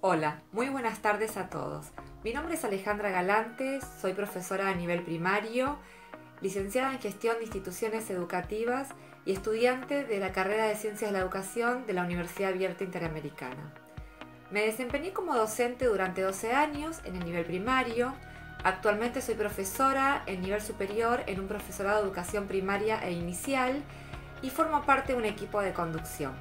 Hola, muy buenas tardes a todos. Mi nombre es Alejandra Galante, soy profesora a nivel primario, licenciada en Gestión de Instituciones Educativas y estudiante de la carrera de Ciencias de la Educación de la Universidad Abierta Interamericana. Me desempeñé como docente durante 12 años en el nivel primario. Actualmente soy profesora en nivel superior en un profesorado de educación primaria e inicial y formo parte de un equipo de conducción.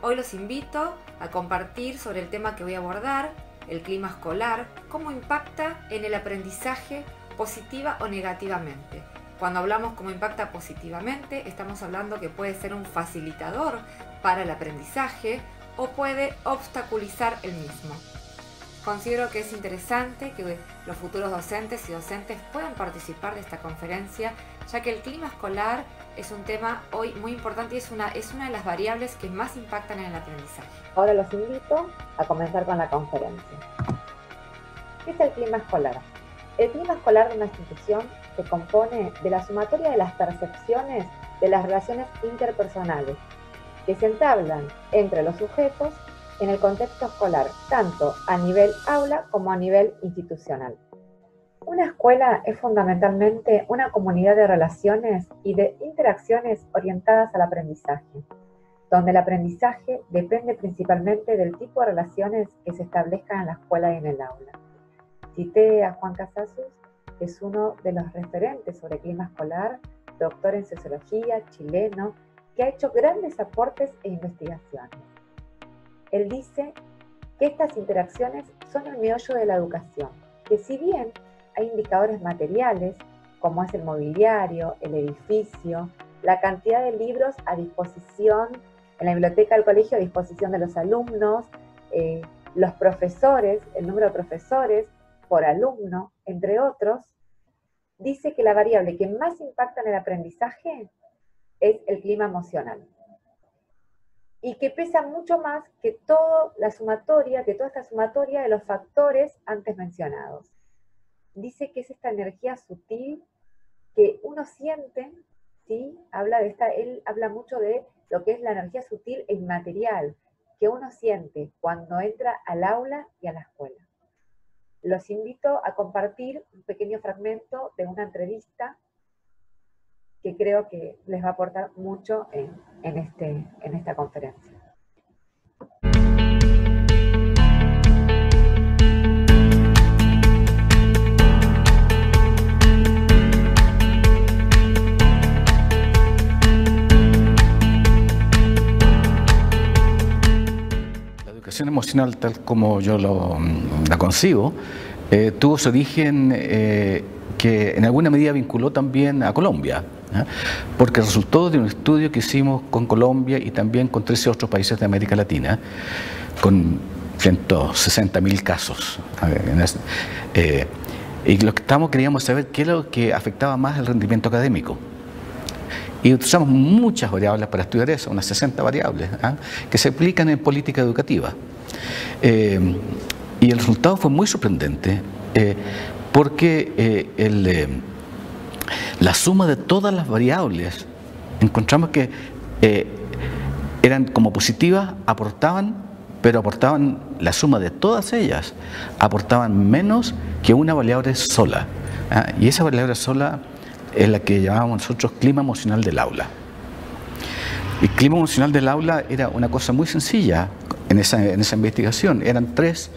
Hoy los invito a compartir sobre el tema que voy a abordar, el clima escolar, cómo impacta en el aprendizaje positiva o negativamente. Cuando hablamos cómo impacta positivamente, estamos hablando que puede ser un facilitador para el aprendizaje o puede obstaculizar el mismo. Considero que es interesante que los futuros docentes y docentes puedan participar de esta conferencia, ya que el clima escolar es un tema hoy muy importante y es una de las variables que más impactan en el aprendizaje. Ahora los invito a comenzar con la conferencia. ¿Qué es el clima escolar? El clima escolar de una institución se compone de la sumatoria de las percepciones de las relaciones interpersonales que se entablan entre los sujetos en el contexto escolar, tanto a nivel aula como a nivel institucional. Una escuela es fundamentalmente una comunidad de relaciones y de interacciones orientadas al aprendizaje, donde el aprendizaje depende principalmente del tipo de relaciones que se establezcan en la escuela y en el aula. Cité a Juan Casasus, que es uno de los referentes sobre clima escolar, doctor en sociología, chileno, que ha hecho grandes aportes e investigaciones. Él dice que estas interacciones son el meollo de la educación, que si bien hay indicadores materiales, como es el mobiliario, el edificio, la cantidad de libros a disposición en la biblioteca del colegio a disposición de los alumnos, los profesores, el número de profesores por alumno, entre otros, dice que la variable que más impacta en el aprendizaje es el clima emocional. Y que pesa mucho más que toda esta sumatoria de los factores antes mencionados. Dice que es esta energía sutil que uno siente, ¿sí? Él habla mucho de lo que es la energía sutil e inmaterial que uno siente cuando entra al aula y a la escuela. Los invito a compartir un pequeño fragmento de una entrevista que creo que les va a aportar mucho en esta conferencia. La educación emocional, tal como yo la concibo, tuvo su origen que en alguna medida vinculó también a Colombia, porque resultó de un estudio que hicimos con Colombia y también con 13 otros países de América Latina, con 160.000 casos. Y lo que queríamos saber qué es lo que afectaba más el rendimiento académico. Y usamos muchas variables para estudiar eso, unas 60 variables, que se aplican en política educativa. Y el resultado fue muy sorprendente, porque la suma de todas las variables, encontramos que eran como positivas, pero aportaban la suma de todas ellas, aportaban menos que una variable sola. Y esa variable sola es la que llamábamos nosotros clima emocional del aula. El clima emocional del aula era una cosa muy sencilla en esa investigación. Eran tres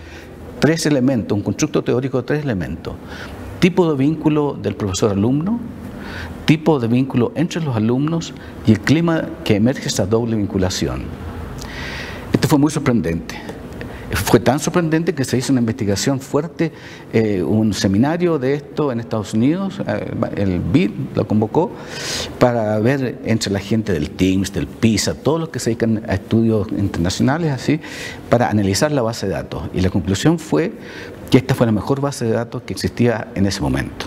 elementos, un constructo teórico de 3 elementos. Tipo de vínculo del profesor-alumno, tipo de vínculo entre los alumnos y el clima que emerge esa doble vinculación. Esto fue muy sorprendente. Fue tan sorprendente que se hizo una investigación fuerte, un seminario de esto en Estados Unidos, el BID lo convocó para ver entre la gente del TIMSS, del PISA, todos los que se dedican a estudios internacionales, así, para analizar la base de datos. Y la conclusión fue que esta fue la mejor base de datos que existía en ese momento.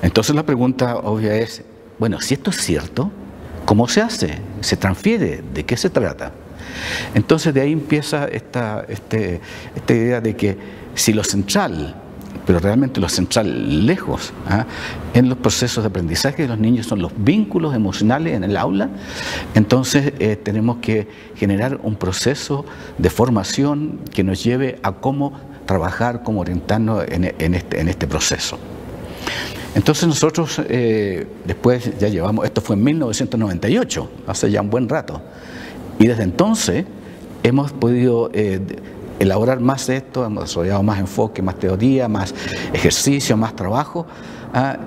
Entonces la pregunta obvia es, bueno, si esto es cierto, ¿cómo se hace? ¿Se transfiere? ¿De qué se trata? Entonces de ahí empieza esta idea de que si lo central pero realmente lo central lejos en los procesos de aprendizaje de los niños son los vínculos emocionales en el aula. Entonces tenemos que generar un proceso de formación que nos lleve a cómo trabajar, cómo orientarnos en este proceso. Entonces nosotros después ya llevamos, esto fue en 1998, hace ya un buen rato, y desde entonces hemos podido elaborar más de esto, hemos desarrollado más enfoque, más teoría, más ejercicio, más trabajo,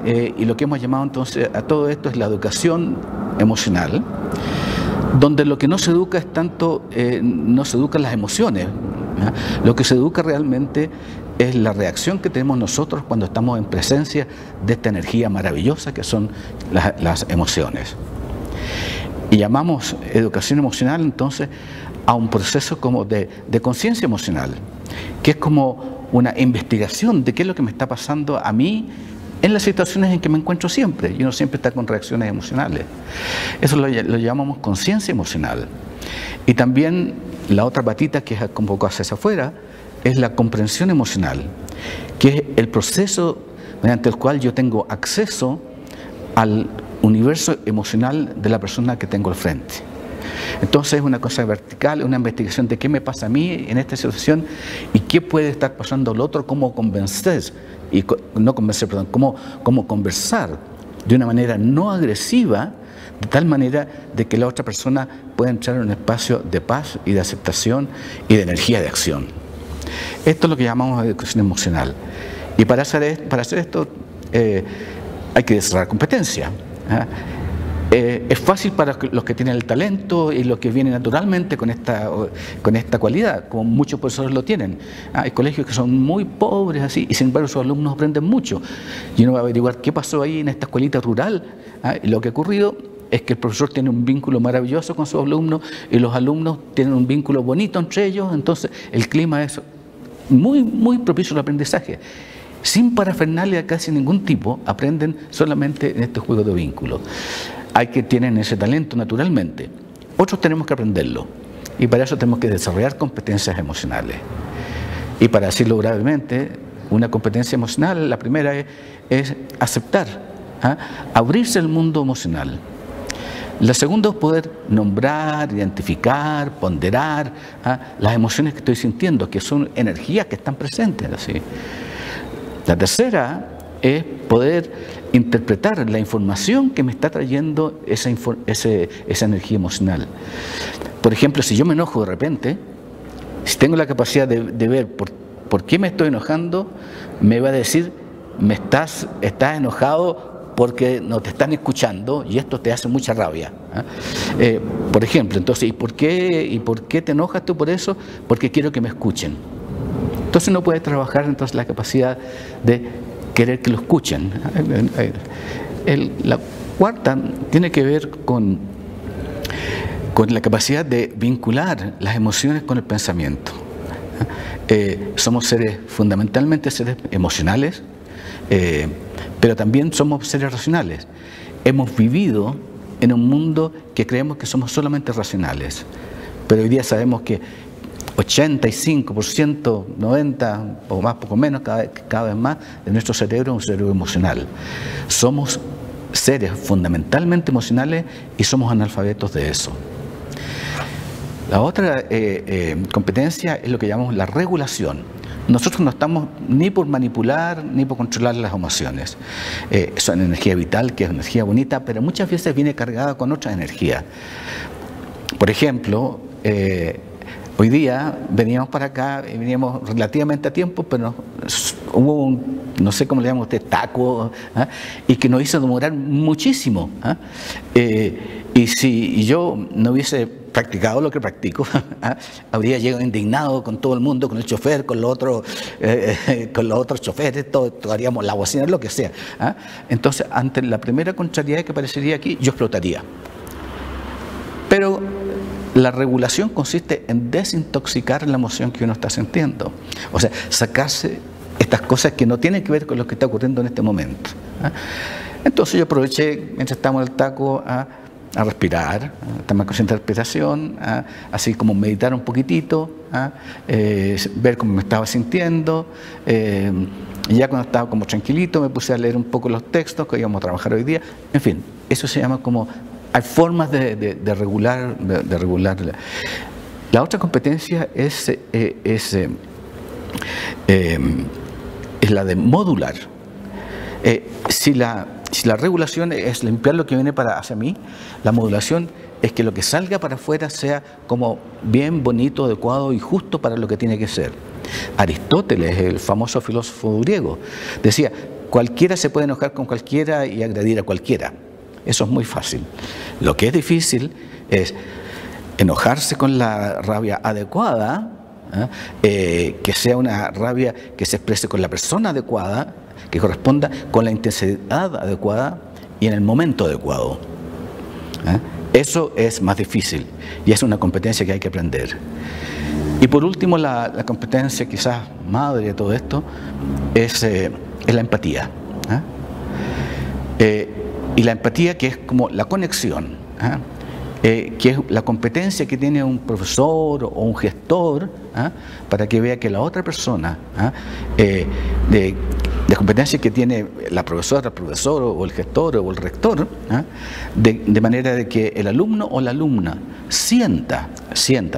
y lo que hemos llamado entonces a todo esto es la educación emocional, donde lo que no se educa es tanto, no se educan las emociones, lo que se educa realmente es la reacción que tenemos nosotros cuando estamos en presencia de esta energía maravillosa que son las emociones. Y llamamos educación emocional entonces a un proceso como de conciencia emocional, que es como una investigación de qué es lo que me está pasando a mí en las situaciones en que me encuentro siempre, y uno siempre está con reacciones emocionales. Eso lo llamamos conciencia emocional. Y también la otra patita que es un poco hacia afuera es la comprensión emocional, que es el proceso mediante el cual yo tengo acceso al universo emocional de la persona que tengo al frente. Entonces es una cosa vertical, una investigación de qué me pasa a mí en esta situación y qué puede estar pasando al otro, cómo convencer, cómo conversar de una manera no agresiva, de tal manera de que la otra persona pueda entrar en un espacio de paz y de aceptación y de energía de acción. Esto es lo que llamamos educación emocional. Y para hacer esto hay que desarrollar competencia. Es fácil para los que tienen el talento y los que vienen naturalmente con esta cualidad, como muchos profesores lo tienen. Hay colegios que son muy pobres así y sin embargo sus alumnos aprenden mucho. Y uno va a averiguar qué pasó ahí en esta escuelita rural. Y lo que ha ocurrido es que el profesor tiene un vínculo maravilloso con sus alumnos y los alumnos tienen un vínculo bonito entre ellos, entonces el clima es muy, muy propicio al aprendizaje. Sin parafernalia casi ningún tipo, aprenden solamente en este juego de vínculos. Hay que tienen ese talento naturalmente. Otros tenemos que aprenderlo y para eso tenemos que desarrollar competencias emocionales. Y para decirlo brevemente, una competencia emocional, la primera es aceptar, abrirse al mundo emocional. La segunda es poder nombrar, identificar, ponderar las emociones que estoy sintiendo, que son energías que están presentes. Así. La tercera es poder interpretar la información que me está trayendo esa energía emocional. Por ejemplo, si yo me enojo de repente, si tengo la capacidad de ver por qué me estoy enojando, me va a decir, estás enojado porque no te están escuchando y esto te hace mucha rabia. Por ejemplo, entonces, ¿y por qué te enojas tú por eso? Porque quiero que me escuchen. Entonces no puede trabajar entonces la capacidad de querer que lo escuchen. La cuarta tiene que ver con la capacidad de vincular las emociones con el pensamiento. Somos fundamentalmente seres emocionales, pero también somos seres racionales. Hemos vivido en un mundo que creemos que somos solamente racionales, pero hoy día sabemos que 85%, 90% o más, poco menos, cada vez más, de nuestro cerebro es un cerebro emocional. Somos seres fundamentalmente emocionales y somos analfabetos de eso. La otra competencia es lo que llamamos la regulación. Nosotros no estamos ni por manipular ni por controlar las emociones. Son energía vital, que es energía bonita, pero muchas veces viene cargada con otra energía. Por ejemplo, hoy día veníamos para acá, veníamos relativamente a tiempo, pero hubo un, no sé cómo le llama usted, taco, y que nos hizo demorar muchísimo. Y si yo no hubiese practicado lo que practico, habría llegado indignado con todo el mundo, con el chofer, con los otros choferes, todo, haríamos la bocina, lo que sea. Entonces, ante la primera contrariedad que aparecería aquí, yo explotaría. Pero la regulación consiste en desintoxicar la emoción que uno está sintiendo. O sea, sacarse estas cosas que no tienen que ver con lo que está ocurriendo en este momento. Entonces yo aproveché, mientras estábamos en el taco, a respirar, a tomar consciente de respiración, así como meditar un poquitito, ver cómo me estaba sintiendo, Y ya cuando estaba como tranquilito me puse a leer un poco los textos que íbamos a trabajar hoy día. En fin, eso se llama como, hay formas de regular. La otra competencia es la de modular. Si la regulación es limpiar lo que viene hacia mí, la modulación es que lo que salga para afuera sea como bien, bonito, adecuado y justo para lo que tiene que ser. Aristóteles, el famoso filósofo griego, decía, cualquiera se puede enojar con cualquiera y agredir a cualquiera. Eso es muy fácil. Lo que es difícil es enojarse con la rabia adecuada, que sea una rabia que se exprese con la persona adecuada, que corresponda con la intensidad adecuada y en el momento adecuado. Eso es más difícil y es una competencia que hay que aprender. Y por último, la competencia quizás madre de todo esto es la empatía. Y la empatía, que es como la conexión, que es la competencia que tiene un profesor o un gestor, para que vea que la otra persona, de competencia que tiene la profesora, el profesor o el gestor o el rector, de manera de que el alumno o la alumna sienta,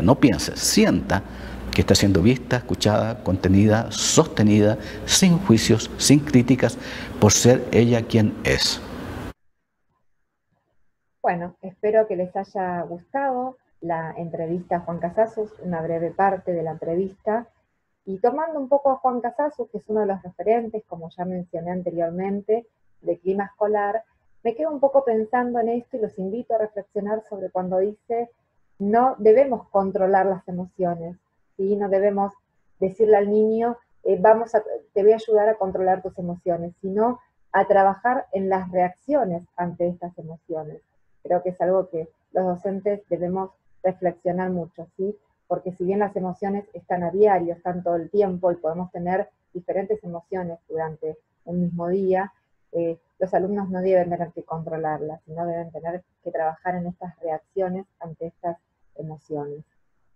no piense, sienta que está siendo vista, escuchada, contenida, sostenida, sin juicios, sin críticas, por ser ella quien es. Bueno, espero que les haya gustado la entrevista a Juan Casasus, una breve parte de la entrevista. Y tomando un poco a Juan Casasus, que es uno de los referentes, como ya mencioné anteriormente, de clima escolar, me quedo un poco pensando en esto y los invito a reflexionar sobre cuando dice no debemos controlar las emociones, ¿sí? No debemos decirle al niño te voy a ayudar a controlar tus emociones, sino a trabajar en las reacciones ante estas emociones. Creo que es algo que los docentes debemos reflexionar mucho, ¿sí? Porque si bien las emociones están a diario, están todo el tiempo y podemos tener diferentes emociones durante un mismo día, los alumnos no deben tener que controlarlas, sino deben tener que trabajar en estas reacciones ante estas emociones.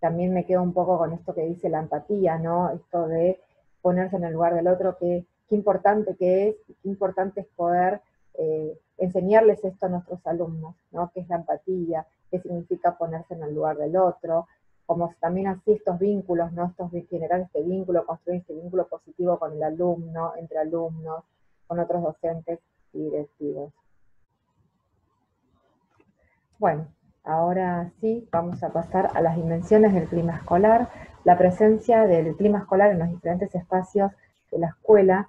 También me quedo un poco con esto que dice la empatía, ¿no? Esto de ponerse en el lugar del otro, qué importante que es, y qué importante es poder enseñarles esto a nuestros alumnos, ¿no? ¿Qué es la empatía? ¿Qué significa ponerse en el lugar del otro? Como también así estos vínculos, ¿no? Generar este vínculo, construir este vínculo positivo con el alumno, entre alumnos, con otros docentes y directivos. Bueno, ahora sí vamos a pasar a las dimensiones del clima escolar, la presencia del clima escolar en los diferentes espacios de la escuela,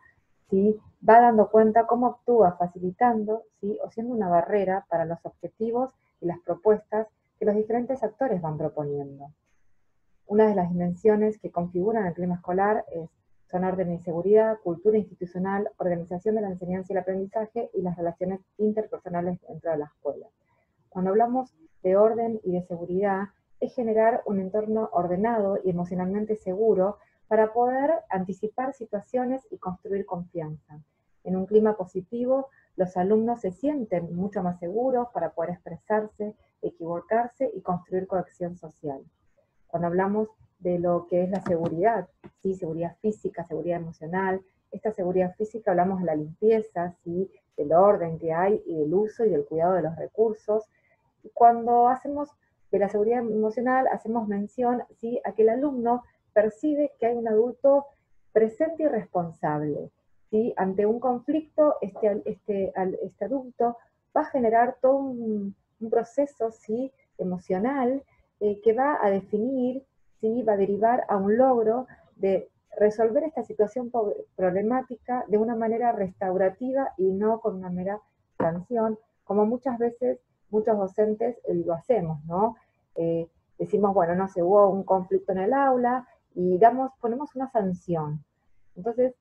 ¿sí? Va dando cuenta cómo actúa facilitando, ¿sí? O siendo una barrera para los objetivos y las propuestas que los diferentes actores van proponiendo. Una de las dimensiones que configuran el clima escolar son orden y seguridad, cultura institucional, organización de la enseñanza y el aprendizaje y las relaciones interpersonales dentro de la escuela. Cuando hablamos de orden y de seguridad, es generar un entorno ordenado y emocionalmente seguro para poder anticipar situaciones y construir confianza. En un clima positivo, los alumnos se sienten mucho más seguros para poder expresarse, equivocarse y construir cohesión social. Cuando hablamos de lo que es la seguridad, ¿sí? Seguridad física, seguridad emocional, esta seguridad física hablamos de la limpieza, ¿sí? Del orden que hay y del uso y del cuidado de los recursos. Y cuando hacemos de la seguridad emocional, hacemos mención, ¿sí? A que el alumno percibe que hay un adulto presente y responsable, ¿sí? Ante un conflicto, este adulto va a generar todo un proceso, ¿sí? Emocional, que va a definir, ¿sí? Va a derivar a un logro de resolver esta situación problemática de una manera restaurativa y no con una mera sanción, como muchas veces muchos docentes lo hacemos, ¿no? Decimos, bueno, no sé, hubo un conflicto en el aula y ponemos una sanción. Entonces,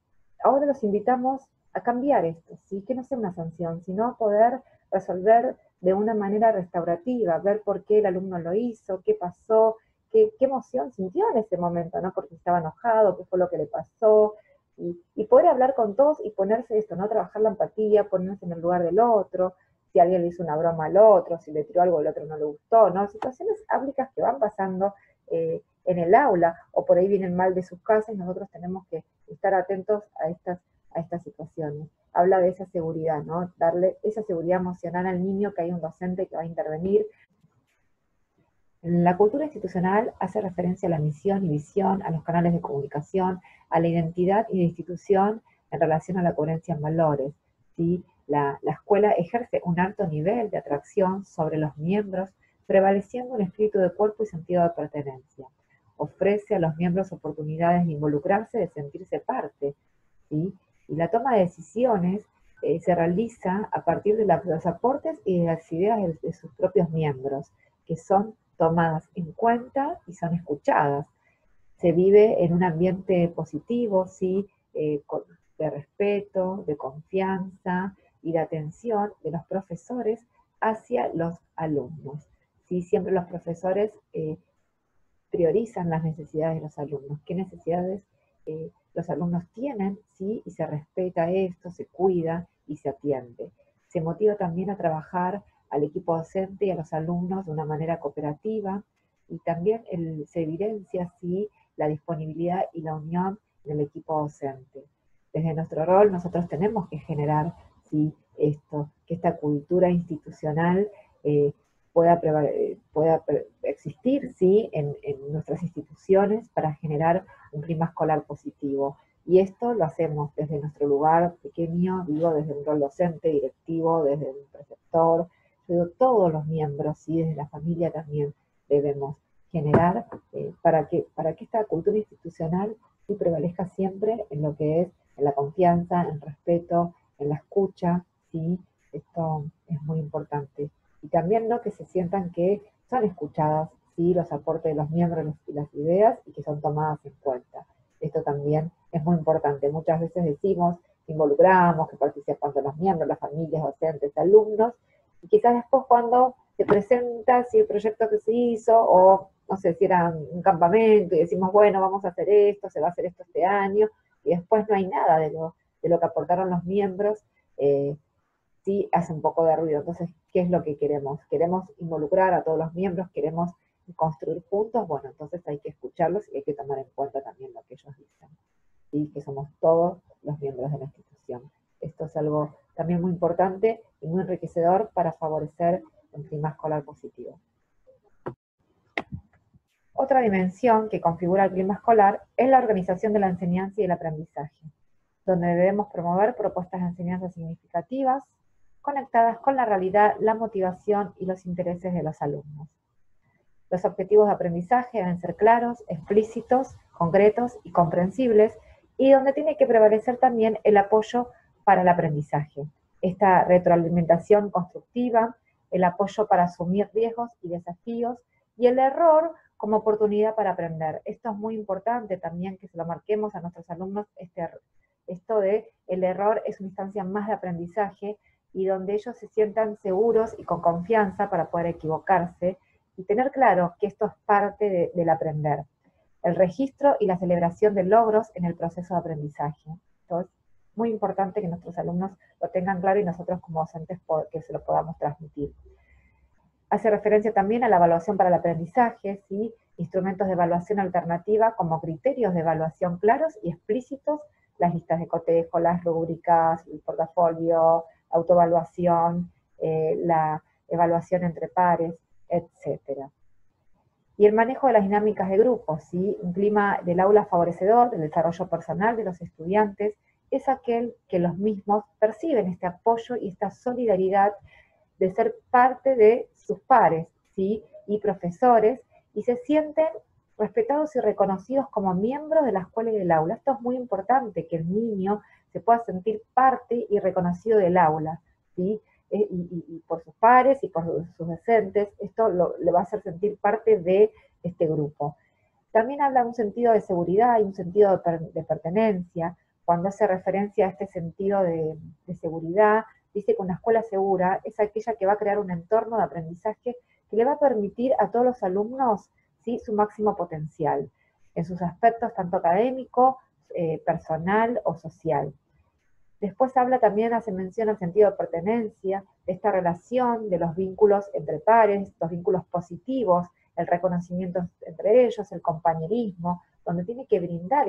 ahora los invitamos a cambiar esto, ¿sí? Que no sea una sanción, sino a poder resolver de una manera restaurativa, ver por qué el alumno lo hizo, qué pasó, qué emoción sintió en ese momento, ¿no? Porque estaba enojado, qué fue lo que le pasó, y poder hablar con todos y ponerse esto, ¿no? Trabajar la empatía, ponerse en el lugar del otro, si alguien le hizo una broma al otro, si le tiró algo al otro no le gustó, ¿no? Situaciones áulicas que van pasando en el aula, o por ahí vienen mal de sus casas y nosotros tenemos que estar atentos a a estas situaciones. Habla de esa seguridad, ¿no? Darle esa seguridad emocional al niño, que hay un docente que va a intervenir. La cultura institucional hace referencia a la misión y visión, a los canales de comunicación, a la identidad y la institución en relación a la coherencia en valores, ¿sí? La escuela ejerce un alto nivel de atracción sobre los miembros, prevaleciendo un espíritu de cuerpo y sentido de pertenencia. Ofrece a los miembros oportunidades de involucrarse, de sentirse parte, ¿sí? Y la toma de decisiones se realiza a partir de los aportes y de las ideas de sus propios miembros, que son tomadas en cuenta y son escuchadas. Se vive en un ambiente positivo, ¿sí? De respeto, de confianza y de atención de los profesores hacia los alumnos, ¿sí? Siempre los profesores priorizan las necesidades de los alumnos, qué necesidades los alumnos tienen, ¿sí? Y se respeta esto, se cuida y se atiende. Se motiva también a trabajar al equipo docente y a los alumnos de una manera cooperativa, y también se evidencia, ¿sí?, la disponibilidad y la unión del equipo docente. Desde nuestro rol nosotros tenemos que generar, ¿sí?, que esta cultura institucional pueda existir, ¿sí?, en nuestras instituciones para generar un clima escolar positivo. Y esto lo hacemos desde nuestro lugar pequeño, digo, desde un rol docente, directivo, desde un preceptor, pero todos los miembros, ¿sí?, desde la familia también debemos generar para que esta cultura institucional sí prevalezca siempre en lo que es en la confianza, en el respeto, en la escucha, ¿sí? Esto es muy importante. Y también, ¿no?, que se sientan que son escuchadas, ¿sí?, los aportes de los miembros y las ideas, y que son tomadas en cuenta. Esto también es muy importante. Muchas veces decimos que involucramos, que participan los miembros, las familias, docentes, alumnos, y quizás después cuando se presenta si el proyecto que se hizo, o no sé, si era un campamento, y decimos, bueno, vamos a hacer esto, se va a hacer esto este año, y después no hay nada de lo que aportaron los miembros, sí hace un poco de ruido. Entonces, ¿qué es lo que queremos? ¿Queremos involucrar a todos los miembros? ¿Queremos construir juntos? Bueno, entonces hay que escucharlos y hay que tomar en cuenta también lo que ellos dicen, ¿sí?, que somos todos los miembros de la institución. Esto es algo también muy importante y muy enriquecedor para favorecer un clima escolar positivo. Otra dimensión que configura el clima escolar es la organización de la enseñanza y el aprendizaje, donde debemos promover propuestas de enseñanza significativas, conectadas con la realidad, la motivación y los intereses de los alumnos. Los objetivos de aprendizaje deben ser claros, explícitos, concretos y comprensibles, y donde tiene que prevalecer también el apoyo para el aprendizaje. Esta retroalimentación constructiva, el apoyo para asumir riesgos y desafíos, y el error como oportunidad para aprender. Esto es muy importante también que se lo marquemos a nuestros alumnos, esto de el error es una instancia más de aprendizaje, y donde ellos se sientan seguros y con confianza para poder equivocarse, y tener claro que esto es parte del aprender. El registro y la celebración de logros en el proceso de aprendizaje. Esto es muy importante que nuestros alumnos lo tengan claro y nosotros como docentes que se lo podamos transmitir. Hace referencia también a la evaluación para el aprendizaje, ¿sí?, instrumentos de evaluación alternativa como criterios de evaluación claros y explícitos, las listas de cotejo, las rúbricas, el portafolio, autoevaluación, la evaluación entre pares, etc. Y el manejo de las dinámicas de grupos, ¿sí? Un clima del aula favorecedor del desarrollo personal de los estudiantes es aquel que los mismos perciben este apoyo y esta solidaridad de ser parte de sus pares, ¿sí?, y profesores, y se sienten respetados y reconocidos como miembros de la escuela y del aula. Esto es muy importante, que el niño se pueda sentir parte y reconocido del aula, ¿sí?, y por sus pares y por sus docentes. Esto le va a hacer sentir parte de este grupo. También habla de un sentido de seguridad y un sentido de pertenencia. Cuando hace referencia a este sentido de seguridad, dice que una escuela segura es aquella que va a crear un entorno de aprendizaje que le va a permitir a todos los alumnos, ¿sí?, su máximo potencial, en sus aspectos tanto académico, personal o social. Después habla también, hace mención al sentido de pertenencia, de esta relación, de los vínculos entre pares, los vínculos positivos, el reconocimiento entre ellos, el compañerismo, donde tiene que brindar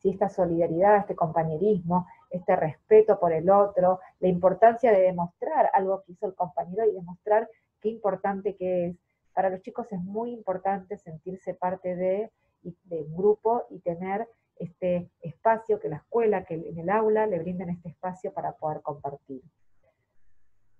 esta solidaridad, este compañerismo, este respeto por el otro, la importancia de demostrar algo que hizo el compañero y demostrar qué importante que es. Para los chicos es muy importante sentirse parte de un grupo y tener este espacio, que la escuela, que en el aula le brinden este espacio para poder compartir.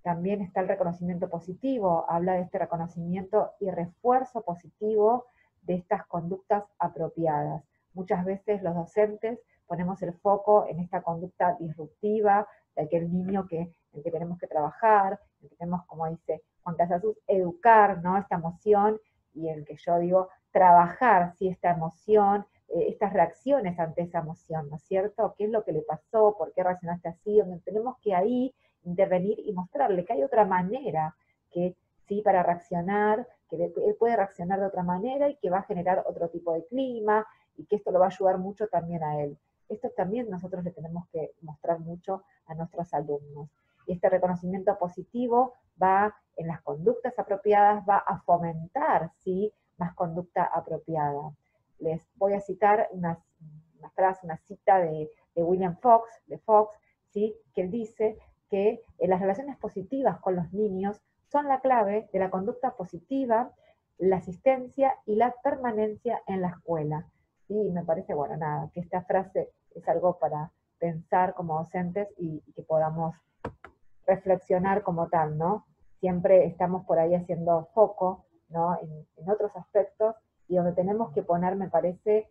También está el reconocimiento positivo, habla de este reconocimiento y refuerzo positivo de estas conductas apropiadas. Muchas veces los docentes ponemos el foco en esta conducta disruptiva de aquel niño en el que tenemos que trabajar, en el que tenemos, como dice Juan Casasus, educar, ¿no?, esta emoción, y en el que yo digo trabajar, ¿sí?, esta emoción, estas reacciones ante esa emoción, ¿no es cierto? ¿Qué es lo que le pasó? ¿Por qué reaccionaste así? Donde tenemos que ahí intervenir y mostrarle que hay otra manera que, sí, para reaccionar, que él puede reaccionar de otra manera y que va a generar otro tipo de clima y que esto lo va a ayudar mucho también a él. Esto también nosotros le tenemos que mostrar mucho a nuestros alumnos. Y este reconocimiento positivo va en las conductas apropiadas, va a fomentar, ¿sí?, más conducta apropiada. Les voy a citar una frase, una cita de William Fox, ¿sí?, que él dice que las relaciones positivas con los niños son la clave de la conducta positiva, la asistencia y la permanencia en la escuela. Y me parece, bueno, nada, que esta frase es algo para pensar como docentes y que podamos reflexionar como tal, ¿no? Siempre estamos por ahí haciendo foco, ¿no?, en otros aspectos, y donde tenemos que poner, me parece,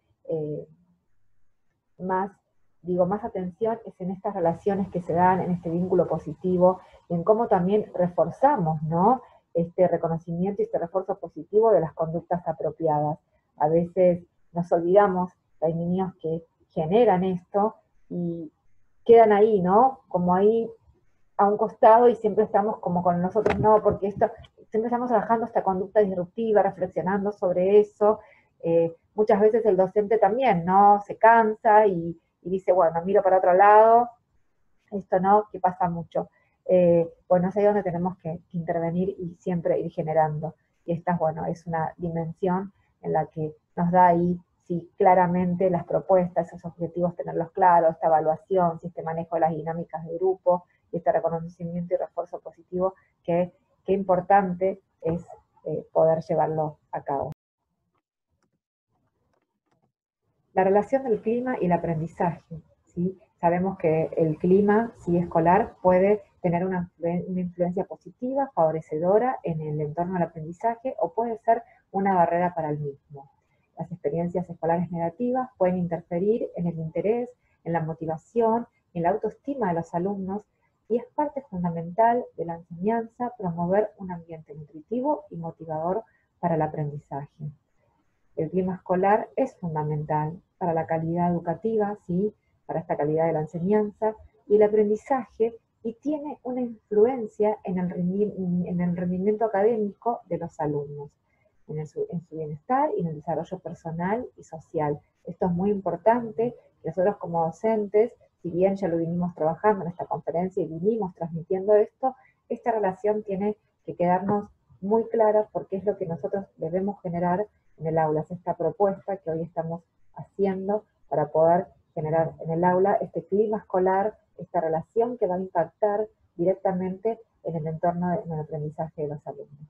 más atención es en estas relaciones que se dan, en este vínculo positivo, y en cómo también reforzamos, ¿no?, este reconocimiento y este refuerzo positivo de las conductas apropiadas. A veces nos olvidamos que hay niños que generan esto y quedan ahí, ¿no?, como ahí a un costado, y siempre estamos como con nosotros, no, porque siempre estamos trabajando esta conducta disruptiva, reflexionando sobre eso. Muchas veces el docente también, ¿no?, se cansa y dice, bueno, miro para otro lado, esto no, que pasa mucho. Bueno, es ahí donde tenemos que intervenir y siempre ir generando. Y esta, bueno, es una dimensión en la que nos da ahí, sí, claramente las propuestas, esos objetivos, tenerlos claros, esta evaluación, este manejo de las dinámicas de grupo, y este reconocimiento y refuerzo positivo, que qué importante es poder llevarlo a cabo. La relación del clima y el aprendizaje, ¿sí? Sabemos que el clima, sí, escolar puede tener una influencia positiva, favorecedora en el entorno del aprendizaje, o puede ser una barrera para el mismo. Las experiencias escolares negativas pueden interferir en el interés, en la motivación, en la autoestima de los alumnos, y es parte fundamental de la enseñanza promover un ambiente nutritivo y motivador para el aprendizaje. El clima escolar es fundamental para la calidad educativa, ¿sí?, para esta calidad de la enseñanza y el aprendizaje, y tiene una influencia en el rendimiento académico de los alumnos, en su bienestar y en el desarrollo personal y social. Esto es muy importante, que nosotros como docentes, si bien ya lo vinimos trabajando en esta conferencia y vinimos transmitiendo esto, esta relación tiene que quedarnos muy clara, porque es lo que nosotros debemos generar en el aula. Es esta propuesta que hoy estamos haciendo para poder generar en el aula este clima escolar, esta relación que va a impactar directamente en el entorno, en el aprendizaje de los alumnos.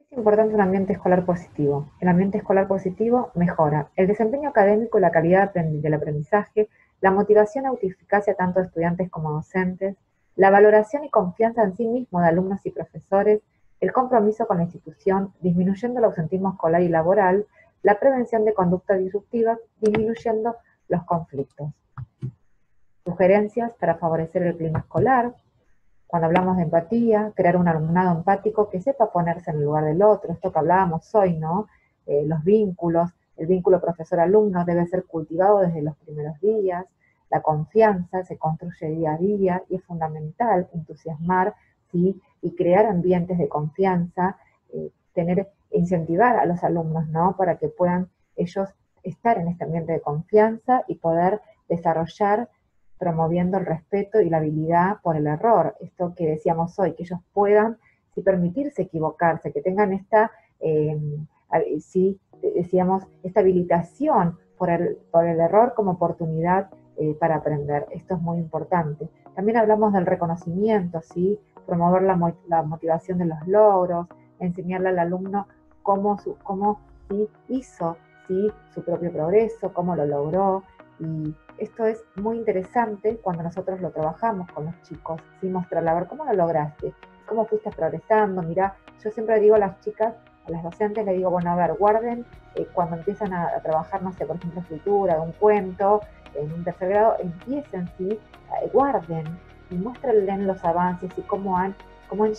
Es importante un ambiente escolar positivo. El ambiente escolar positivo mejora el desempeño académico y la calidad del aprendizaje, la motivación y autoeficacia tanto de estudiantes como docentes, la valoración y confianza en sí mismo de alumnos y profesores, el compromiso con la institución, disminuyendo el ausentismo escolar y laboral, la prevención de conductas disruptivas, disminuyendo los conflictos. Sugerencias para favorecer el clima escolar. Cuando hablamos de empatía, crear un alumnado empático que sepa ponerse en el lugar del otro, esto que hablábamos hoy, ¿no? Los vínculos, el vínculo profesor-alumno debe ser cultivado desde los primeros días, la confianza se construye día a día y es fundamental entusiasmar, ¿sí?, y crear ambientes de confianza, incentivar a los alumnos, ¿no?, para que puedan ellos estar en este ambiente de confianza y poder desarrollar, promoviendo el respeto y la habilidad por el error. Esto que decíamos hoy, que ellos puedan, sí, permitirse equivocarse, que tengan esta, sí, decíamos, esta habilitación por el error como oportunidad para aprender. Esto es muy importante. También hablamos del reconocimiento, ¿sí? Promover la motivación de los logros, enseñarle al alumno cómo ¿sí? hizo, ¿sí? su propio progreso, cómo lo logró. Y esto es muy interesante cuando nosotros lo trabajamos con los chicos, ¿sí? Mostrarle, a ver, ¿cómo lo lograste? ¿Cómo fuiste progresando? Mirá, yo siempre digo a las chicas, a las docentes, les digo, bueno, a ver, guarden cuando empiezan a trabajar, no sé, por ejemplo, escritura de un cuento, en un tercer grado, empiecen, ¿sí? Guarden y muéstrenle los avances y cómo han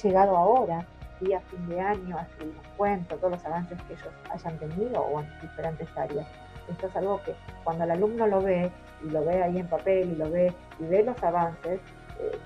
llegado ahora, ¿sí? A fin de año, a escribir un cuento, todos los avances que ellos hayan tenido o en diferentes áreas. Esto es algo que cuando el alumno lo ve, y lo ve ahí en papel, y ve los avances,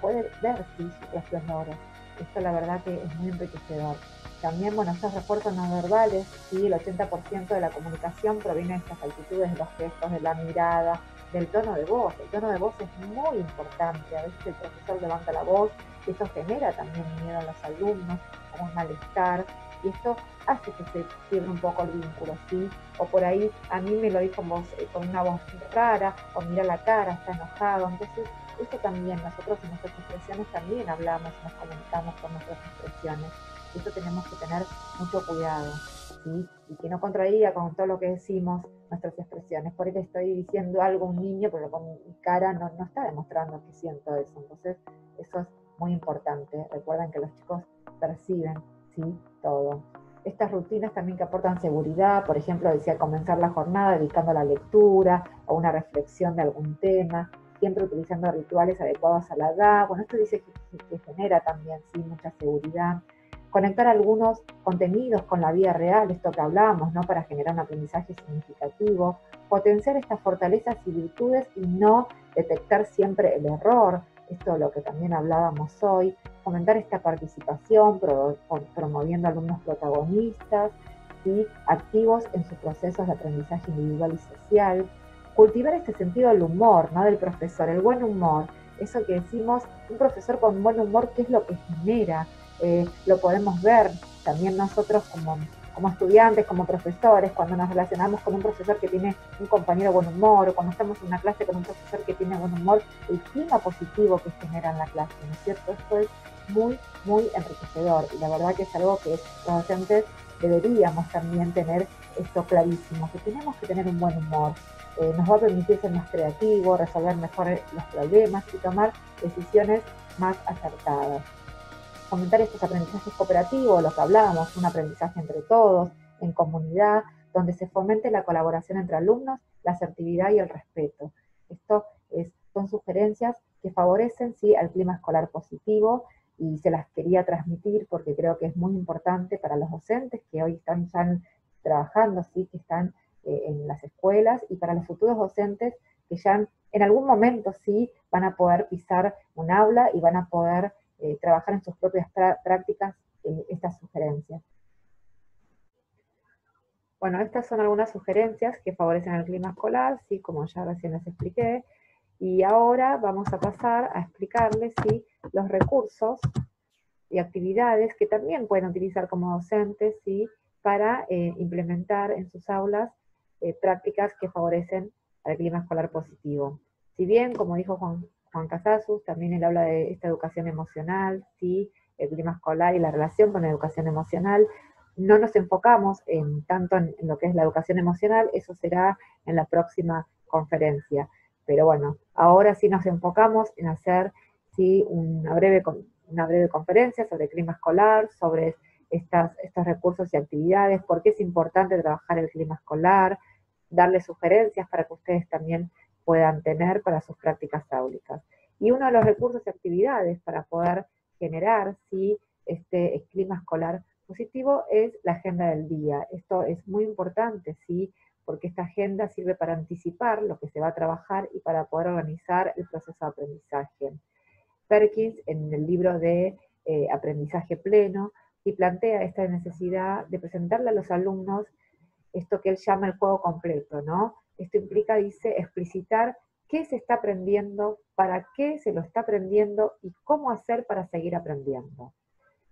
puede ver, ¿sí? sus propios logros. Esto la verdad que es muy enriquecedor. También, bueno, estos refuerzos no verbales, ¿sí? El 80% de la comunicación proviene de estas actitudes, de los gestos, de la mirada, del tono de voz. El tono de voz es muy importante. A veces el profesor levanta la voz, y eso genera también miedo a los alumnos, como un malestar, y esto hace que se pierda un poco el vínculo, ¿sí? O por ahí, a mí me lo dijo con una voz rara, o mira la cara, está enojado. Entonces, eso también, nosotros en nuestras expresiones también hablamos, nos comunicamos con nuestras expresiones. Eso tenemos que tener mucho cuidado, ¿sí? Y que no contradiga con todo lo que decimos nuestras expresiones. Por ahí le estoy diciendo algo a un niño, pero con mi cara no está demostrando que siento eso. Entonces, eso es muy importante. Recuerden que los chicos perciben, ¿sí? Todo. Estas rutinas también que aportan seguridad, por ejemplo, decía comenzar la jornada dedicando a la lectura o una reflexión de algún tema, siempre utilizando rituales adecuados a la edad. Bueno, esto dice que genera también, ¿sí? mucha seguridad. Conectar algunos contenidos con la vida real, esto que hablábamos, ¿no? Para generar un aprendizaje significativo, potenciar estas fortalezas y virtudes y no detectar siempre el error, esto es lo que también hablábamos hoy, fomentar esta participación, promoviendo alumnos protagonistas, ¿sí? Activos en sus procesos de aprendizaje individual y social, cultivar este sentido del humor, ¿no? Del profesor, el buen humor, eso que decimos, un profesor con buen humor, ¿qué es lo que genera? Lo podemos ver también nosotros como estudiantes, como profesores, cuando nos relacionamos con un profesor que tiene un compañero buen humor, o cuando estamos en una clase con un profesor que tiene buen humor, el clima positivo que genera en la clase, ¿no es cierto? Esto es muy, muy enriquecedor, y la verdad que es algo que los docentes deberíamos también tener esto clarísimo, que tenemos que tener un buen humor. Nos va a permitir ser más creativos, resolver mejor los problemas y tomar decisiones más acertadas. Fomentar estos aprendizajes cooperativos, lo que hablábamos, un aprendizaje entre todos, en comunidad, donde se fomente la colaboración entre alumnos, la asertividad y el respeto. Esto son sugerencias que favorecen, ¿sí? al clima escolar positivo, y se las quería transmitir porque creo que es muy importante para los docentes que hoy están ya trabajando, ¿sí? que están en las escuelas, y para los futuros docentes que ya en algún momento sí van a poder pisar un aula y van a poder trabajar en sus propias prácticas estas sugerencias. Bueno, estas son algunas sugerencias que favorecen el clima escolar, ¿sí? como ya recién les expliqué, y ahora vamos a pasar a explicarles, ¿sí? los recursos y actividades que también pueden utilizar como docentes, ¿sí? para implementar en sus aulas prácticas que favorecen al clima escolar positivo. Si bien, como dijo Juan Casasus, también él habla de esta educación emocional, ¿sí? el clima escolar y la relación con la educación emocional, no nos enfocamos tanto en lo que es la educación emocional, eso será en la próxima conferencia. Pero bueno, ahora sí nos enfocamos en hacer, ¿sí? una breve conferencia sobre el clima escolar, sobre estos recursos y actividades, por qué es importante trabajar el clima escolar, darle sugerencias para que ustedes también puedan tener para sus prácticas áulicas. Y uno de los recursos y actividades para poder generar, ¿sí? este clima escolar positivo es la agenda del día. Esto es muy importante, ¿sí? porque esta agenda sirve para anticipar lo que se va a trabajar y para poder organizar el proceso de aprendizaje. Perkins, en el libro de Aprendizaje Pleno, y plantea esta necesidad de presentarle a los alumnos esto que él llama el juego completo, ¿no? Esto implica, dice, explicitar qué se está aprendiendo, para qué se lo está aprendiendo y cómo hacer para seguir aprendiendo.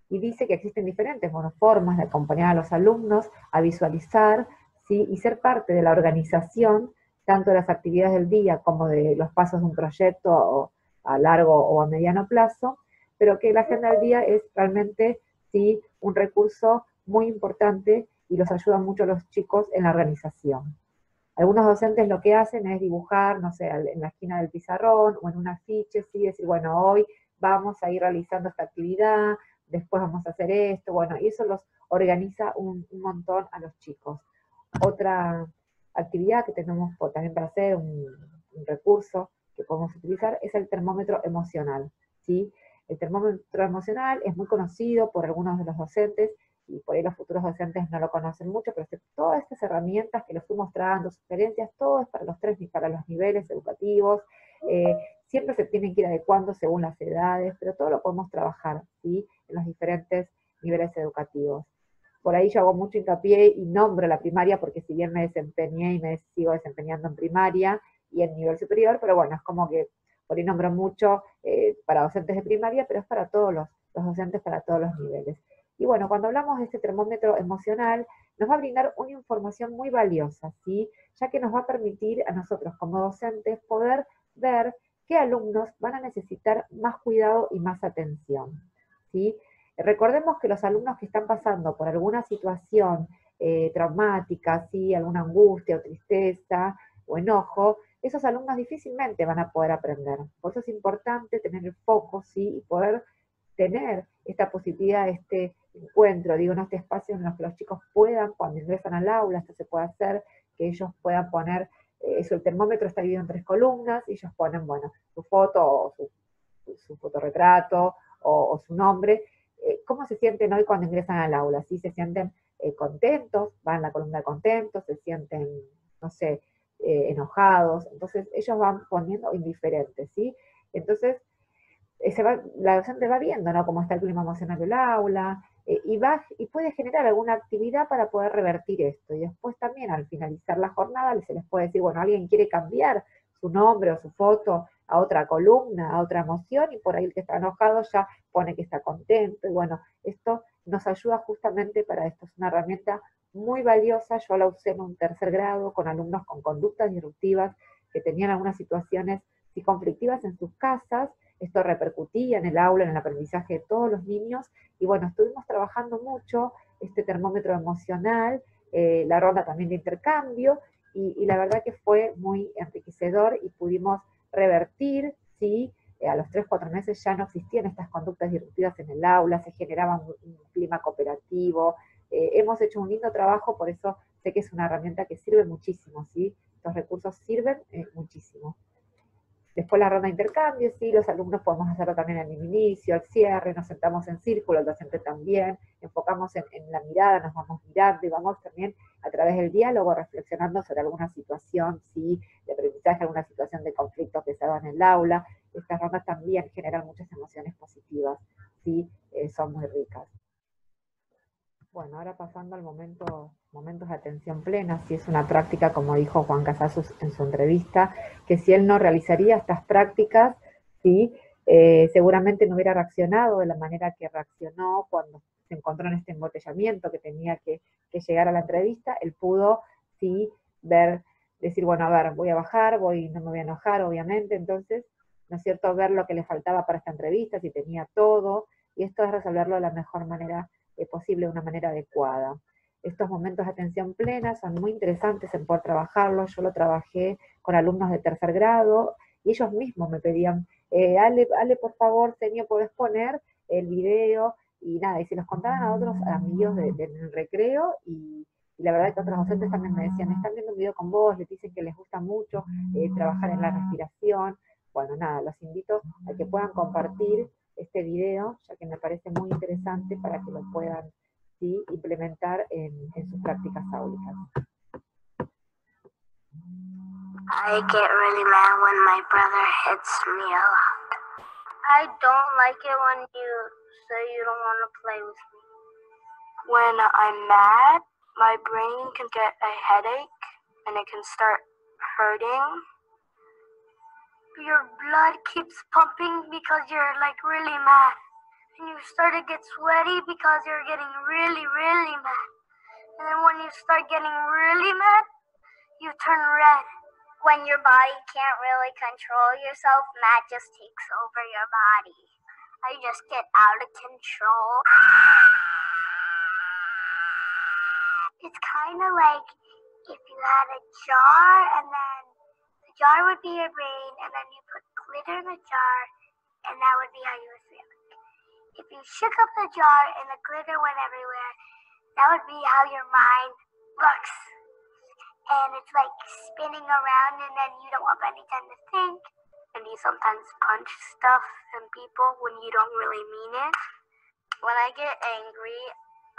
Y dice que existen diferentes formas de acompañar a los alumnos a visualizar, ¿sí? y ser parte de la organización tanto de las actividades del día como de los pasos de un proyecto a largo o a mediano plazo, pero que la agenda del día es realmente sí un recurso muy importante y los ayuda mucho a los chicos en la organización. Algunos docentes lo que hacen es dibujar, no sé, en la esquina del pizarrón o en un afiche, ¿sí? Decir, bueno, hoy vamos a ir realizando esta actividad, después vamos a hacer esto, bueno, y eso los organiza un montón a los chicos. Otra actividad que tenemos también para hacer, un recurso que podemos utilizar, es el termómetro emocional, ¿sí? El termómetro emocional es muy conocido por algunos de los docentes, y por ahí los futuros docentes no lo conocen mucho, pero todas estas herramientas que les fui mostrando, sugerencias, todo es para los niveles educativos, siempre se tienen que ir adecuando según las edades, pero todo lo podemos trabajar, ¿sí? En los diferentes niveles educativos. Por ahí yo hago mucho hincapié y nombro la primaria, porque si bien me desempeñé y me sigo desempeñando en primaria y en nivel superior, pero bueno, es como que por ahí nombro mucho para docentes de primaria, pero es para todos los docentes, para todos los niveles. Y bueno, cuando hablamos de este termómetro emocional, nos va a brindar una información muy valiosa, ¿sí? Ya que nos va a permitir a nosotros como docentes poder ver qué alumnos van a necesitar más cuidado y más atención, ¿sí? Recordemos que los alumnos que están pasando por alguna situación traumática, ¿sí? Alguna angustia o tristeza o enojo, esos alumnos difícilmente van a poder aprender. Por eso es importante tener el foco, ¿sí? Y poder tener esta posibilidad, este encuentro, digo, en este espacio en el que los chicos puedan, cuando ingresan al aula, esto se puede hacer, que ellos puedan poner, el termómetro está dividido en 3 columnas, y ellos ponen, bueno, su foto o su fotorretrato o su nombre, cómo se sienten hoy cuando ingresan al aula, ¿sí? Se sienten contentos, van en la columna de contentos, se sienten, no sé, enojados, entonces ellos van poniendo indiferentes, ¿sí? Entonces, la docente va viendo, ¿no?, cómo está el clima emocional del aula, y puede generar alguna actividad para poder revertir esto. Y después también, al finalizar la jornada, se les puede decir, bueno, alguien quiere cambiar su nombre o su foto a otra columna, a otra emoción, y por ahí el que está enojado ya pone que está contento. Y bueno, esto nos ayuda justamente para esto. Es una herramienta muy valiosa. Yo la usé en un 3er grado con alumnos con conductas disruptivas que tenían algunas situaciones conflictivas en sus casas. Esto repercutía en el aula, en el aprendizaje de todos los niños, y bueno, estuvimos trabajando mucho este termómetro emocional, la ronda también de intercambio, y la verdad que fue muy enriquecedor y pudimos revertir, ¿sí? A los 3-4 meses ya no existían estas conductas disruptivas en el aula, se generaba un clima cooperativo, hemos hecho un lindo trabajo, por eso sé que es una herramienta que sirve muchísimo, ¿sí? Estos recursos sirven muchísimo. Después la ronda de intercambio, sí, los alumnos podemos hacerlo también al inicio, al cierre, nos sentamos en círculo, el docente también, enfocamos en la mirada, nos vamos mirando y vamos también a través del diálogo reflexionando sobre alguna situación, sí, de aprendizaje, alguna situación de conflicto que se da en el aula. Estas rondas también generan muchas emociones positivas, sí, son muy ricas. Bueno, ahora pasando al momentos de atención plena, si es una práctica, como dijo Juan Casasus en su entrevista, que si él no realizaría estas prácticas, ¿sí? Seguramente no hubiera reaccionado de la manera que reaccionó cuando se encontró en este embotellamiento que tenía que llegar a la entrevista. Él pudo, sí, decir, bueno, a ver, voy a bajar, no me voy a enojar, obviamente, entonces, ¿no es cierto?, ver lo que le faltaba para esta entrevista, si tenía todo, y esto es resolverlo de la mejor manera posible, de una manera adecuada. Estos momentos de atención plena son muy interesantes en poder trabajarlos. Yo lo trabajé con alumnos de 3er grado y ellos mismos me pedían, Ale, por favor, señor, ¿podés poner el video? Y nada, y se los contaban a otros amigos del recreo, y la verdad que otros docentes también me decían, están viendo un video con vos, les dicen que les gusta mucho trabajar en la respiración. Bueno, nada, los invito a que puedan compartir este video, ya que me parece muy interesante para que lo puedan, ¿sí?, implementar en sus prácticas áulicas. I get really mad when my brother hits me a lot. I don't like it when you say you don't want to play with me. When I'm mad, my brain can get a headache and it can start hurting. Your blood keeps pumping because you're like really mad. And you start to get sweaty because you're getting really, really mad. And then when you start getting really mad, you turn red. when your body can't really control yourself, Matt just takes over your body. I just get out of control. It's kind of like if you had a jar and then the jar would be your brain and then you put glitter in the jar and that would be how you would feel. If you shook up the jar and the glitter went everywhere, that would be how your mind looks. And it's like spinning around and then you don't have any time to think. And you sometimes punch stuff and people when you don't really mean it. When I get angry,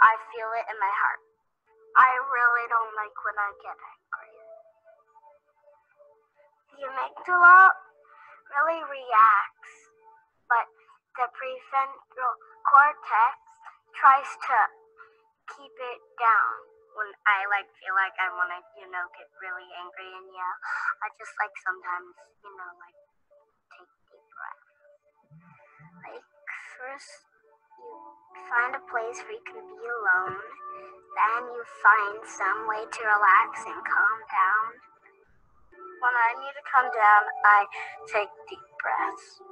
I feel it in my heart. I really don't like when I get angry. The amygdala really reacts, but the prefrontal cortex tries to keep it down. When I feel like I want to, get really angry and yell, I just sometimes, take deep breaths. First you find a place where you can be alone, then you find some way to relax and calm down. When I need to calm down, I take deep breaths.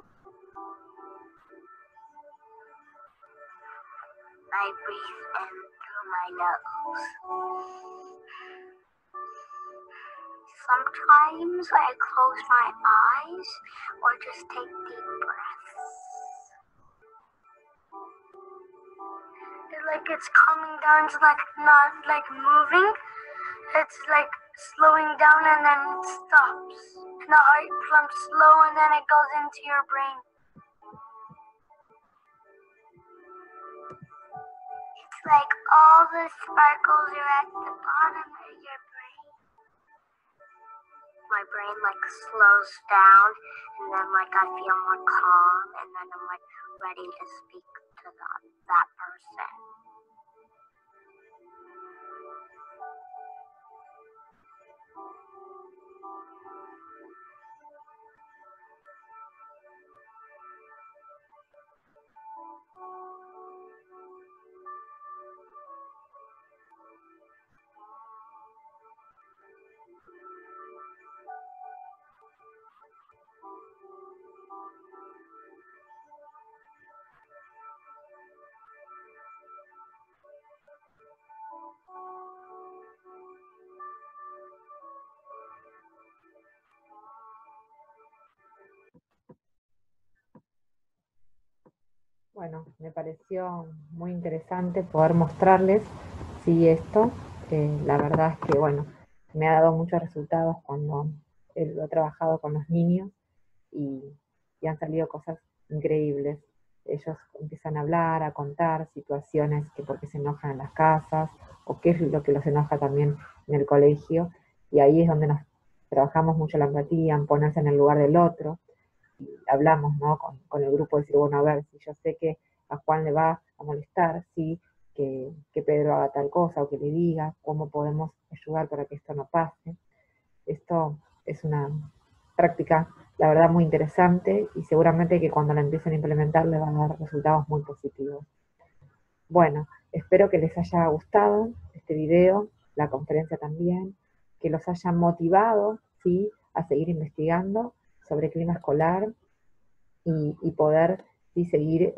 I breathe in through my nose. Sometimes I close my eyes or just take deep breaths. It's coming down, it's not moving. It's slowing down and then it stops. And the heart pumps slow and then it goes into your brain. It's all the sparkles are at the bottom of your brain. My brain slows down and then I feel more calm and then I'm ready to speak to that person. Bueno, me pareció muy interesante poder mostrarles, sí, esto. La verdad es que, bueno, me ha dado muchos resultados cuando lo he trabajado con los niños y han salido cosas increíbles. Ellos empiezan a hablar, a contar situaciones que por qué se enojan en las casas o qué es lo que los enoja también en el colegio. Y ahí es donde nos trabajamos mucho la empatía, en ponerse en el lugar del otro. Y hablamos, ¿no? con el grupo, decir, bueno, a ver, si yo sé que a Juan le va a molestar, sí, que Pedro haga tal cosa o que le diga, cómo podemos ayudar para que esto no pase. Esto es una práctica, la verdad, muy interesante y seguramente que cuando la empiecen a implementar le van a dar resultados muy positivos. Bueno, espero que les haya gustado este video, la conferencia también, que los haya motivado, ¿sí?, a seguir investigando sobre clima escolar y poder, ¿sí?, seguir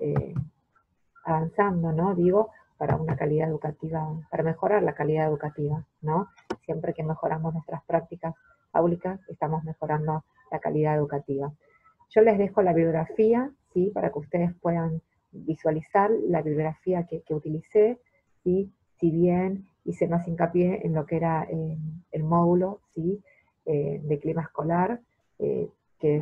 avanzando, ¿no? Digo, para una calidad educativa, para mejorar la calidad educativa, ¿no? Siempre que mejoramos nuestras prácticas áulicas, estamos mejorando la calidad educativa. Yo les dejo la bibliografía, ¿sí?, para que ustedes puedan visualizar la bibliografía que utilicé, ¿sí?, si bien hice más hincapié en lo que era el módulo, ¿sí?, de clima escolar, que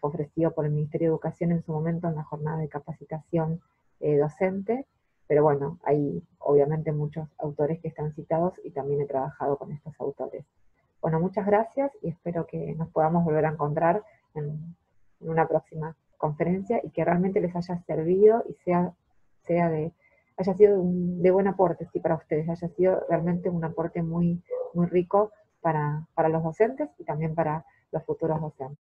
fue ofrecido por el Ministerio de Educación en su momento en la jornada de capacitación docente, pero bueno, hay obviamente muchos autores que están citados y también he trabajado con estos autores. Bueno, muchas gracias y espero que nos podamos volver a encontrar en una próxima conferencia y que realmente les haya servido y haya sido de buen aporte, sí, para ustedes, haya sido realmente un aporte muy, muy rico para los docentes y también para los futuros docentes.